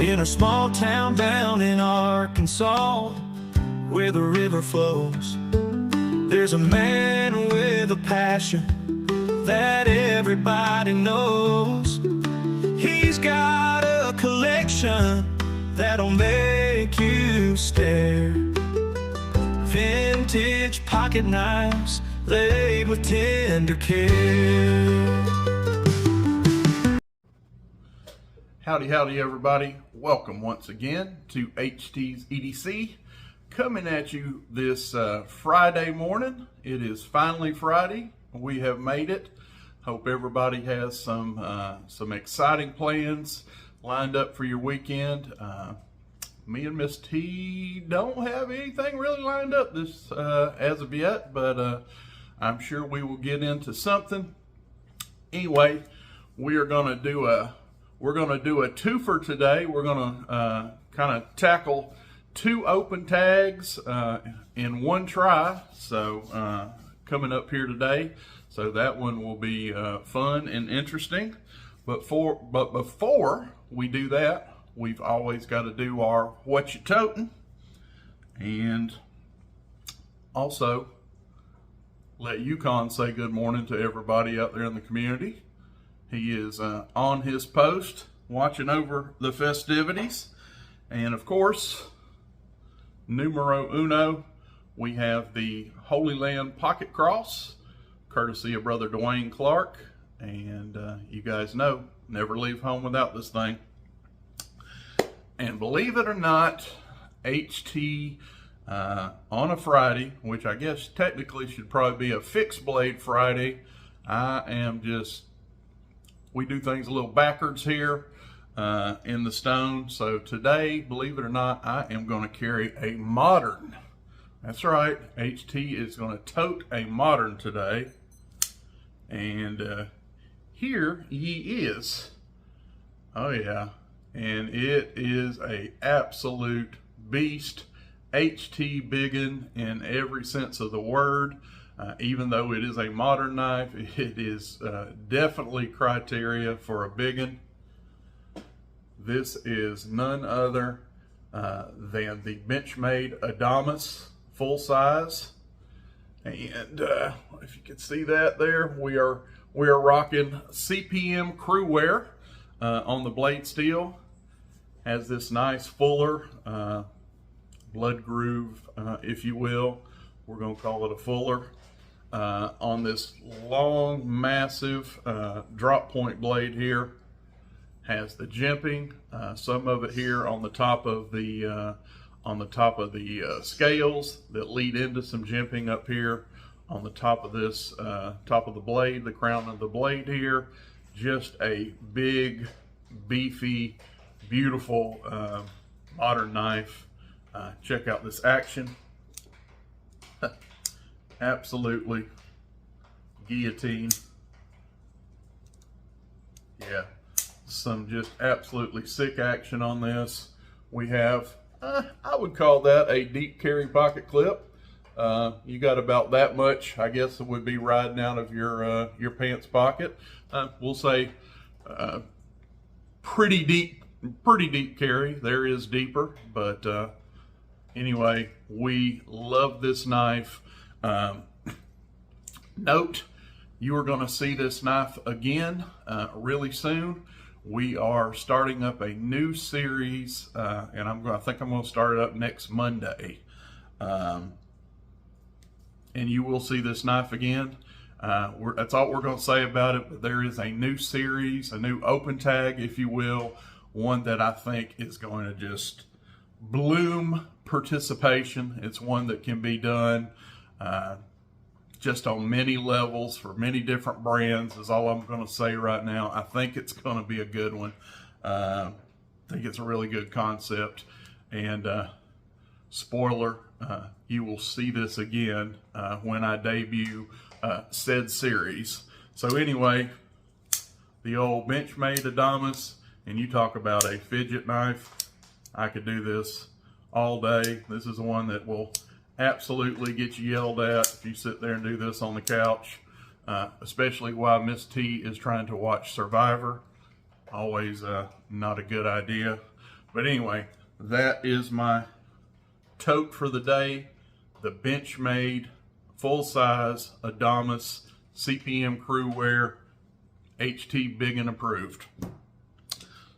in a small town down in Arkansas, where the river flows. There's a man with a passion that everybody knows. He's got a collection that'll make you stare. Vintage pocket knives laid with tender care. Howdy, howdy everybody. Welcome once again to HT's EDC. Coming at you this Friday morning. It is finally Friday. We have made it. Hope everybody has some exciting plans lined up for your weekend. Me and Miss T don't have anything really lined up this as of yet, but I'm sure we will get into something. Anyway, we're gonna do a twofer today. We're gonna kind of tackle two open tags in one try. So coming up here today, so that one will be fun and interesting. But before we do that, we've always got to do our what you totin', and also let Yukon say good morning to everybody out there in the community. He is on his post watching over the festivities. And of course, numero uno, we have the Holy Land Pocket Cross, courtesy of Brother Dwayne Clark. And you guys know, never leave home without this thing. And believe it or not, HT on a Friday, which I guess technically should probably be a fixed blade Friday, we do things a little backwards here in the stone. So today, believe it or not, I am going to carry a modern. That's right, HT is going to tote a modern today. And here he is. Oh yeah, and it is a absolute beast. HT Biggun in every sense of the word. Even though it is a modern knife, it is definitely criteria for a Biggun. This is none other than the Benchmade Adamas full size. And if you can see that there, we are rocking CPM crew wear on the blade steel. Has this nice fuller blood groove, if you will. We're going to call it a fuller. On this long, massive drop point blade here. Has the jimping, some of it here on the top of the scales that lead into some jimping up here on the top of this top of the blade, the crown of the blade here. Just a big, beefy, beautiful modern knife. Check out this action. Absolutely guillotine. Yeah, some just absolutely sick action on this. We have, I would call that a deep carry pocket clip. You got about that much, I guess it would be riding out of your pants pocket. We'll say pretty deep carry. There is deeper, but anyway, we love this knife. Note, you are going to see this knife again really soon. We are starting up a new series, and I think I'm going to start it up next Monday. And you will see this knife again. That's all we're going to say about it, but there is a new series, a new open tag, if you will, one that I think is going to just bloom participation. It's one that can be done just on many levels for many different brands is all I'm going to say right now. I think it's going to be a good one. I think it's a really good concept. And spoiler, you will see this again when I debut said series. So anyway, the old Benchmade Adamas, and you talk about a fidget knife. I could do this all day. This is the one that will absolutely get you yelled at if you sit there and do this on the couch, especially while Miss T is trying to watch Survivor. Always not a good idea. But anyway, that is my tote for the day. The Benchmade full-size Adamas CPM crew wear, HT Biggun approved.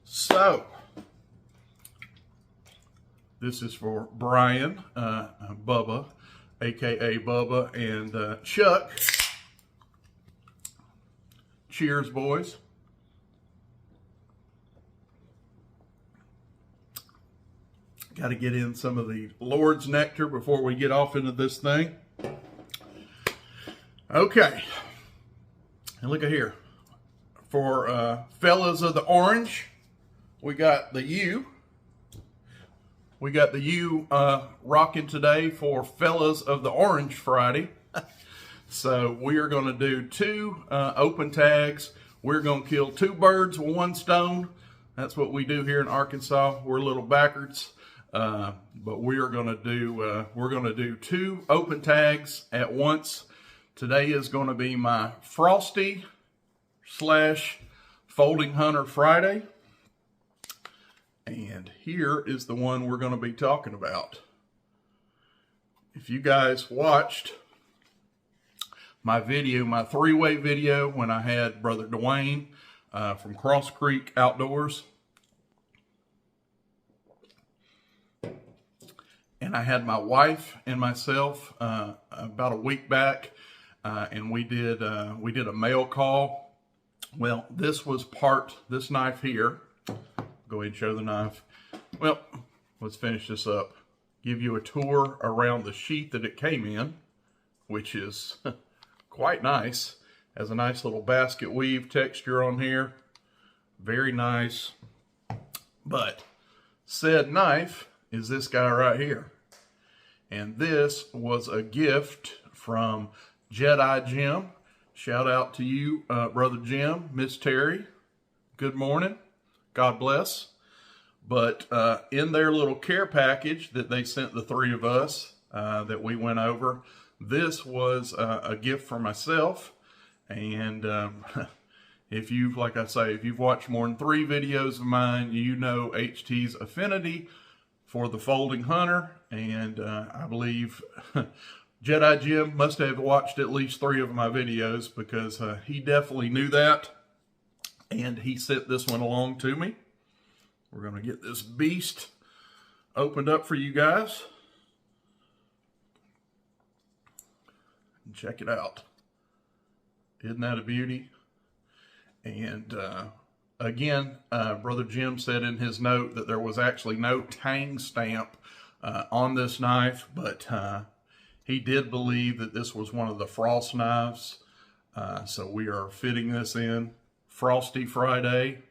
So, this is for Brian, Bubba, aka Bubba, and Chuck. Cheers, boys. Got to get in some of the Lord's nectar before we get off into this thing. Okay. And look at here. For fellas of the orange, we got the U. We got the U rocking today for fellas of the Orange Friday. So we are going to do 2 open tags. We're going to kill 2 birds with 1 stone. That's what we do here in Arkansas. We're a little backwards, but we are going to do 2 open tags at once. Today is going to be my Frosty / Folding Hunter Friday. And here is the one we're going to be talking about. If you guys watched my video, my 3-way video, when I had Brother Dwayne from Cross Creek Outdoors, and I had my wife and myself about a week back, and we did a mail call. Well, this knife here. Go ahead and show the knife. Well, let's finish this up. Give you a tour around the sheath that it came in, which is quite nice. Has a nice little basket weave texture on here. Very nice. But said knife is this guy right here. And this was a gift from Jedi Jim. Shout out to you, Brother Jim, Miss Terry. Good morning. God bless. But in their little care package that they sent the 3 of us that we went over, this was a gift for myself. And if you've watched more than 3 videos of mine, you know HT's affinity for the Folding Hunter. And I believe Jedi Jim must have watched at least 3 of my videos, because he definitely knew that. And he sent this one along to me. We're going to get this beast opened up for you guys. And check it out. Isn't that a beauty? And again, Brother Jim said in his note that there was actually no tang stamp on this knife, but he did believe that this was one of the Frost knives. So we are fitting this in. Frosty Friday.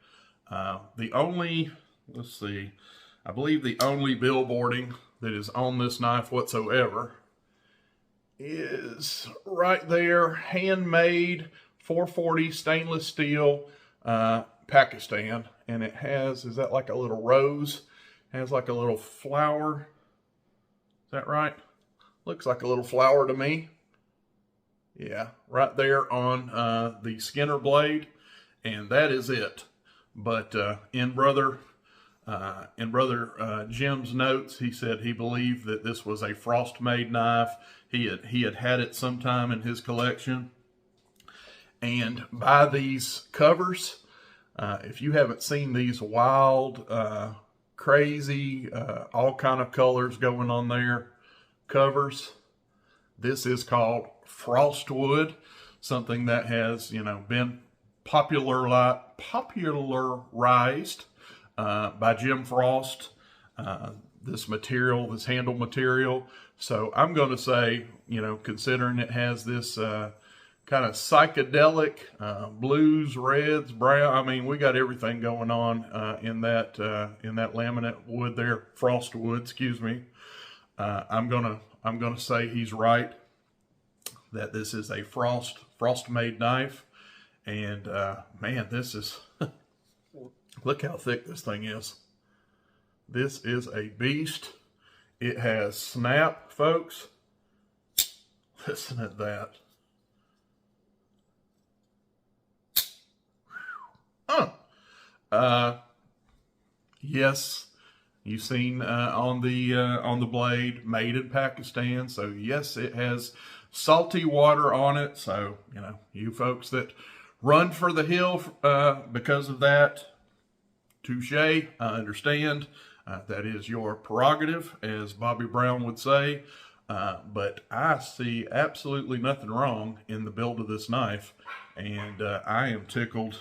I believe the only billboarding that is on this knife whatsoever is right there, handmade 440 stainless steel Pakistan. And it has, is that like a little rose? It has like a little flower. Is that right? Looks like a little flower to me. Yeah, right there on the Skinner blade. And that is it. But in Brother Jim's notes, he said he believed that this was a Frost-made knife. He had it sometime in his collection. And by these covers, if you haven't seen these wild, crazy, all kind of colors going on there covers, this is called Frostwood, something that has, been popularized by Jim Frost, this material, this handle material. So I'm going to say, considering it has this kind of psychedelic blues, reds, brown, I mean, we got everything going on in that laminate wood there, Frostwood, excuse me. I'm gonna say he's right, that this is a Frost-made knife. And man, this is, look how thick this thing is. This is a beast. It has snap, folks. Listen at that. Yes, You've seen on the blade, made in Pakistan. So yes, it has salty water on it. So you folks that run for the hill because of that, touche. I understand. That is your prerogative, as Bobby Brown would say. But I see absolutely nothing wrong in the build of this knife, and I am tickled,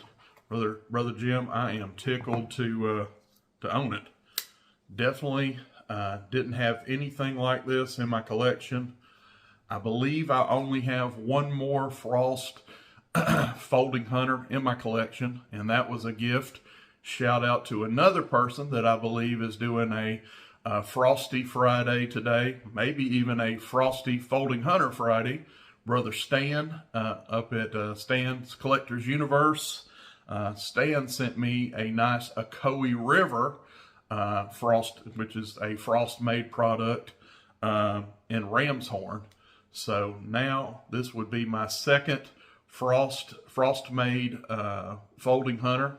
brother Jim. I am tickled to own it. Definitely didn't have anything like this in my collection. I believe I only have one more Frost folding hunter in my collection, and that was a gift. Shout out to another person that I believe is doing a Frosty Friday today, maybe even a Frosty folding hunter Friday. Brother Stan up at Stan's Collector's Universe. Stan sent me a nice Ocoee River Frost, which is a Frost made product in ram's horn. So now this would be my second Frost made folding hunter.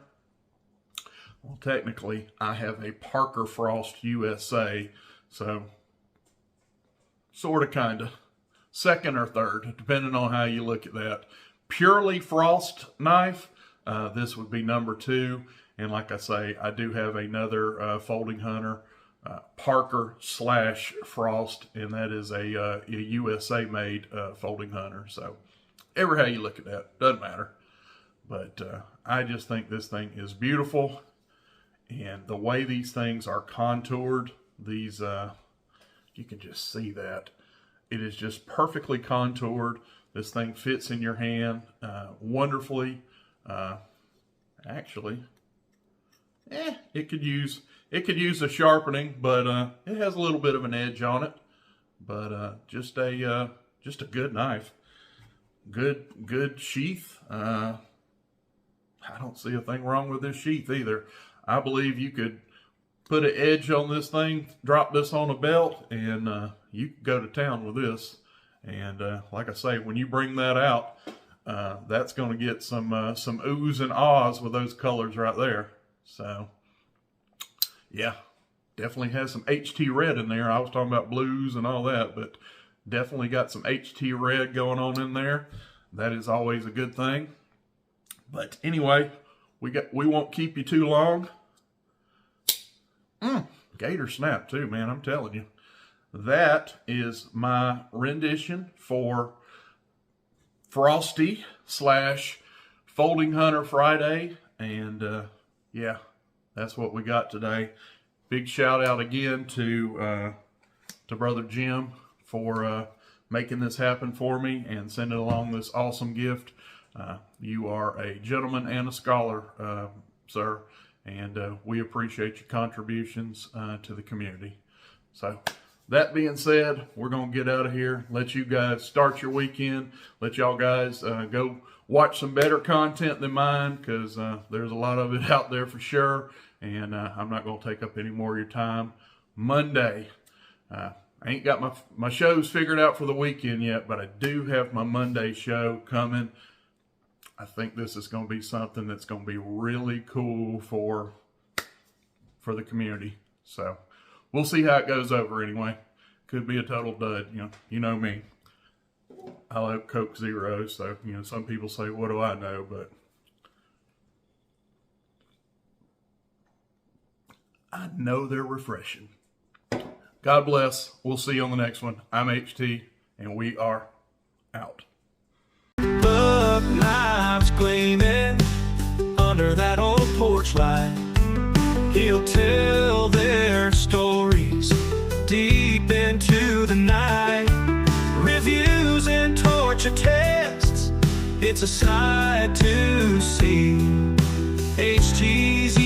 Well, technically I have a Parker Frost USA, so sort of kind of second or third, depending on how you look at that. Purely Frost knife, this would be number 2. And like I say, I do have another folding hunter, Parker / Frost, and that is a USA made folding hunter. So ever how you look at that, doesn't matter. But I just think this thing is beautiful. And the way these things are contoured, these, you can just see that. It is just perfectly contoured. This thing fits in your hand wonderfully. Actually, it could use a sharpening, but it has a little bit of an edge on it. But just a good knife, good sheath. I don't see a thing wrong with this sheath either. I believe you could put an edge on this thing, drop this on a belt, and you could go to town with this. And like I say, when you bring that out, that's going to get some oohs and ahs with those colors right there. So yeah, definitely has some HT red in there. I was talking about blues and all that, but definitely got some HT red going on in there. That is always a good thing. But anyway, we won't keep you too long. Gator snap too, man, I'm telling you. That is my rendition for Frosty / Folding Hunter Friday. And yeah, that's what we got today. Big shout out again to Brother Jim for making this happen for me and sending along this awesome gift. You are a gentleman and a scholar, sir, and we appreciate your contributions to the community. So that being said, we're going to get out of here, let you guys start your weekend, let y'all guys go watch some better content than mine, because there's a lot of it out there for sure, and I'm not going to take up any more of your time. Monday, I ain't got my shows figured out for the weekend yet, but I do have my Monday show coming. I think this is going to be something that's going to be really cool for the community. So we'll see how it goes over anyway. Could be a total dud, you know me. I like Coke Zero, so some people say, what do I know? But I know they're refreshing. God bless. We'll see you on the next one. I'm HT, and we are out. Buck knives gleaming under that old porch light. He'll tell their stories deep into the night. Reviews and torture tests, it's a sight to see. HT's